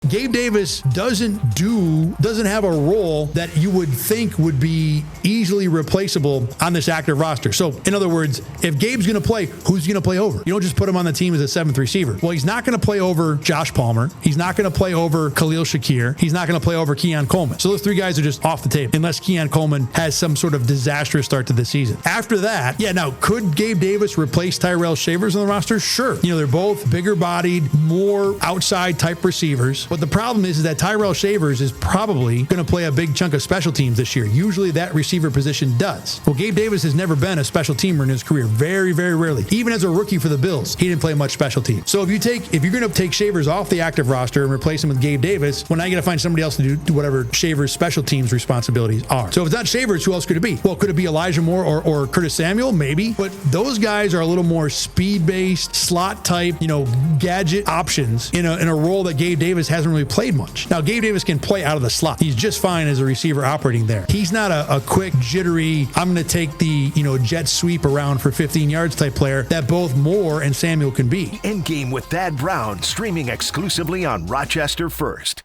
Gabe Davis doesn't have a role that you would think would be easily replaceable on this active roster. So, in other words, if Gabe's going to play, who's going to play over? You don't just put him on the team as a seventh receiver. Well, he's not going to play over Josh Palmer. He's not going to play over Khalil Shakir. He's not going to play over Keon Coleman. So those three guys are just off the table unless Keon Coleman has some sort of disastrous start to the season. After that, now, could Gabe Davis replace Tyrell Shavers on the roster? Sure. They're both bigger bodied, more outside type receivers. But the problem is that Tyrell Shavers is probably going to play a big chunk of special teams this year. Usually that receiver position does. Well, Gabe Davis has never been a special teamer in his career. Very, very rarely. Even as a rookie for the Bills, he didn't play much special teams. So if you're going to take Shavers off the active roster and replace him with Gabe Davis, well, now you got to find somebody else to do whatever Shavers' special teams responsibilities are. So if it's not Shavers, who else could it be? Well, could it be Elijah Moore or Curtis Samuel? Maybe. But those guys are a little more speed-based, slot type, gadget options in a role that Gabe Davis hasn't really played much. Now, Gabe Davis can play out of the slot. He's just fine as a receiver operating there. He's not a quick, jittery, I'm going to take the, jet sweep around for 15 yards type player that both Moore and Samuel can be. Endgame with Thad Brown, streaming exclusively on Rochester First.